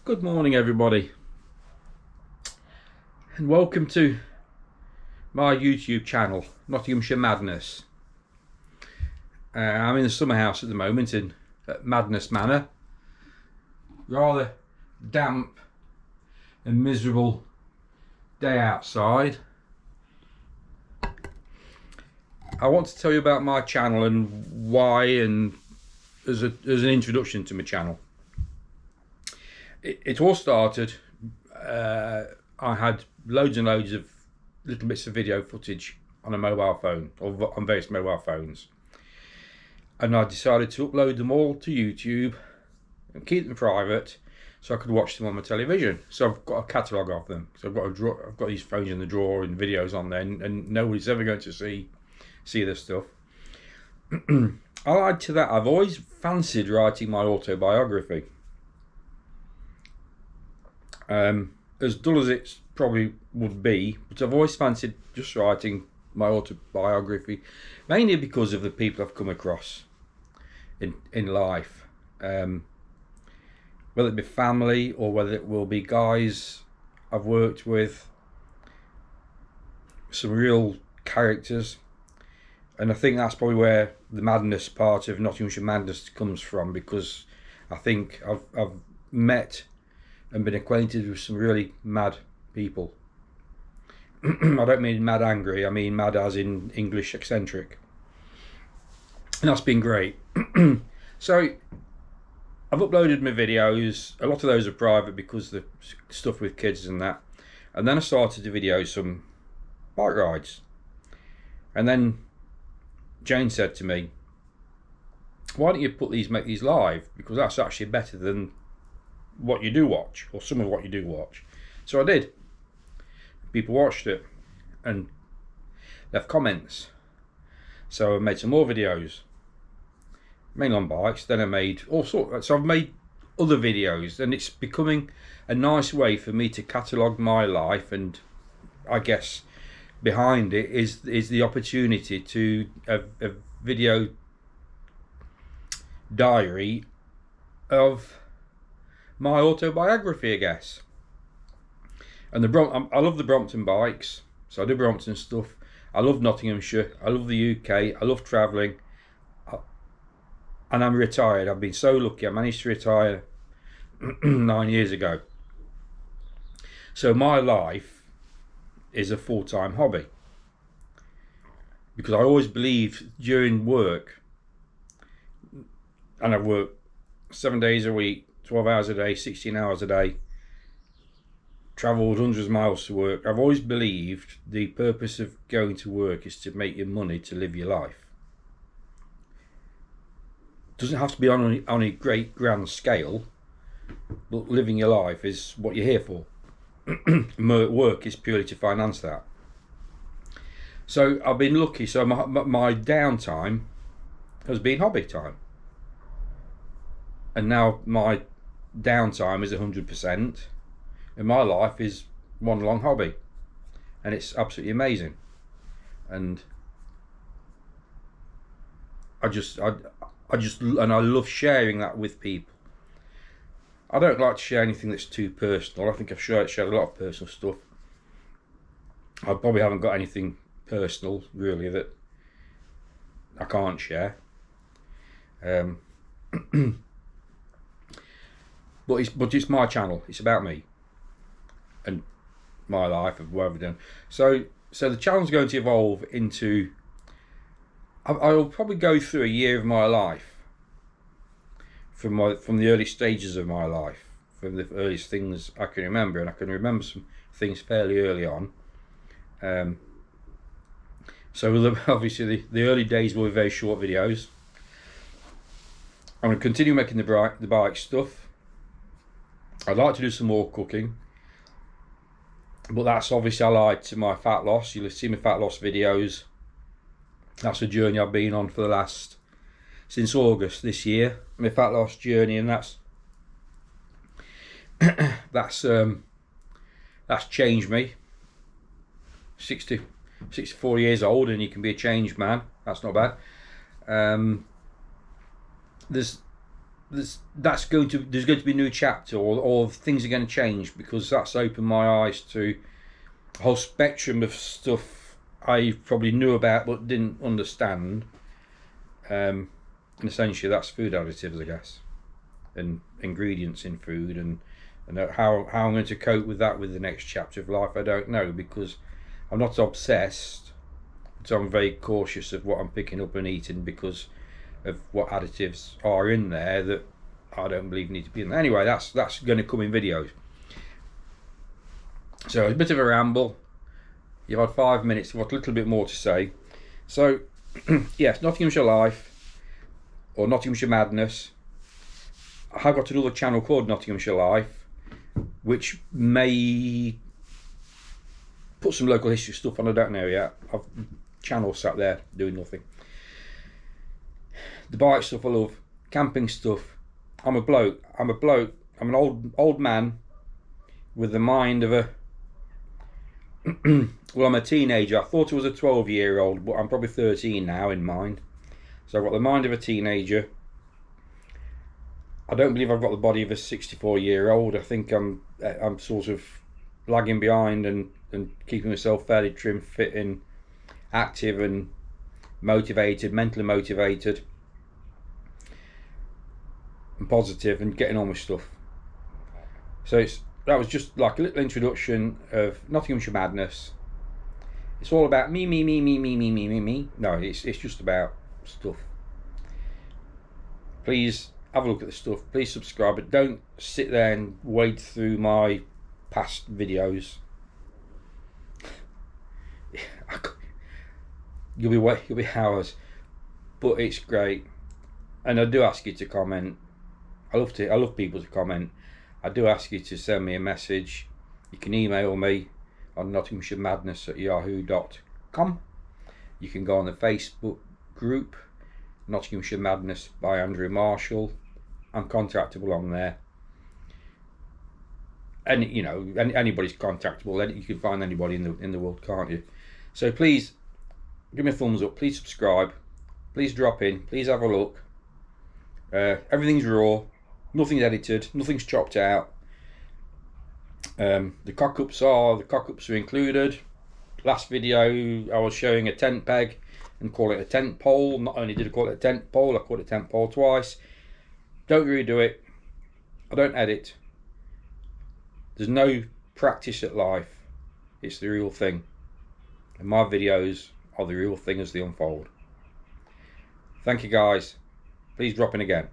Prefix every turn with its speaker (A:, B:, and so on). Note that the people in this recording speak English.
A: Good morning, everybody, and welcome to my YouTube channel, Nottinghamshire Madness. I'm in the summer house at the moment in Madness Manor. Rather damp and miserable day outside. I want to tell you about my channel and why, and as an introduction to my channel. It all started, I had loads and loads of little bits of video footage on a mobile phone, or on various mobile phones, and I decided to upload them all to YouTube and keep them private so I could watch them on my television. So I've got a catalogue of them. So I've got these phones in the drawer and videos on there, and nobody's ever going to see this stuff. Allied to that, I've always fancied writing my autobiography. As dull as it probably would be, but I've always fancied just writing my autobiography, mainly because of the people I've come across in life, whether it be family or whether it will be guys I've worked with, some real characters. And I think that's probably where the madness part of Nottinghamshire Madness comes from, because I think I've met and been acquainted with some really mad people. I don't mean mad angry, I mean mad as in English eccentric. And that's been great. So I've uploaded my videos. A lot of those are private because the stuff with kids and that. And then I started to video some bike rides. And then Jane said to me, why don't you make these live, because that's actually better than what you do watch, or some of what you do watch. So I did. People watched it and left comments. So I made some more videos, mainly on bikes. Then I made all sorts. So I've made other videos, and it's becoming a nice way for me to catalogue my life. And I guess behind it is the opportunity to a video diary of my autobiography, I guess. And I love the Brompton bikes, so I do Brompton stuff. I love Nottinghamshire, I love the UK, I love travelling, and I'm retired. I've been so lucky, I managed to retire 9 years ago. So my life is a full-time hobby, because I always believed during work, and I work 7 days a week, 12 hours a day, 16 hours a day, travelled hundreds of miles to work. I've always believed the purpose of going to work is to make your money to live your life. It doesn't have to be on a great grand scale, but living your life is what you're here for. Work is purely to finance that. So I've been lucky, so my downtime has been hobby time. And now my downtime is 100%, and my life is one long hobby, and it's absolutely amazing. And I love sharing that with people. I don't like to share anything that's too personal. I think I've shared a lot of personal stuff. I probably haven't got anything personal really that I can't share. But it's my channel. It's about me and my life and what I've done. So the channel's going to evolve into, I'll probably go through a year of my life, from the early stages of my life, from the earliest things I can remember, and I can remember some things fairly early on. So obviously the early days will be very short videos. I'm going to continue making the bike stuff. I'd like to do some more cooking, but that's obviously allied to my fat loss. You'll see my fat loss videos. That's a journey I've been on for since August this year, my fat loss journey, and that's changed me. 64 years old, and you can be a changed man. That's not bad. There's there's going to be a new chapter, or things are going to change, because that's opened my eyes to a whole spectrum of stuff I probably knew about but didn't understand. And essentially that's food additives, I guess, and ingredients in food, and how I'm going to cope with that with the next chapter of life, I don't know, because I'm not obsessed, but I'm very cautious of what I'm picking up and eating, because of what additives are in there that I don't believe need to be in there. Anyway, that's going to come in videos. So a bit of a ramble. You've had 5 minutes. I've got a little bit more to say. So yes, Nottinghamshire Life, or Nottinghamshire Madness. I've got another channel called Nottinghamshire Life, which may put some local history stuff on, I don't know yet. I've channel sat there doing nothing. The bike stuff I love, camping stuff. I'm a bloke. I'm an old man with the mind of a well, I'm a teenager. I thought I was a 12-year-old, but I'm probably 13 now in mind. So I've got the mind of a teenager. I don't believe I've got the body of a 64-year-old. I think I'm sort of lagging behind and keeping myself fairly trim, fit, and active, and motivated, mentally motivated, and positive, and getting on with stuff. So that was just like a little introduction of Nottinghamshire Madness. It's all about me. No, it's just about stuff. Please have a look at the stuff. Please subscribe, but don't sit there and wade through my past videos. You'll be hours, but it's great. And I do ask you to comment. I love people to comment. I do ask you to send me a message. You can email me on nottinghamshiremadness@yahoo.com. You can go on the Facebook group Nottinghamshire Madness by Andrew Marshall. I'm contactable on there. And you know, anybody's contactable. You can find anybody in the world, can't you? So please give me a thumbs up. Please subscribe. Please drop in. Please have a look. Everything's raw. Nothing's edited. Nothing's chopped out. The cock-ups are included. Last video I was showing a tent peg and call it a tent pole. Not only did I call it a tent pole, I called it a tent pole twice. Don't redo it. I don't edit. There's no practice at life. It's the real thing. And my videos are the real thing as they unfold. Thank you guys. Please drop in again.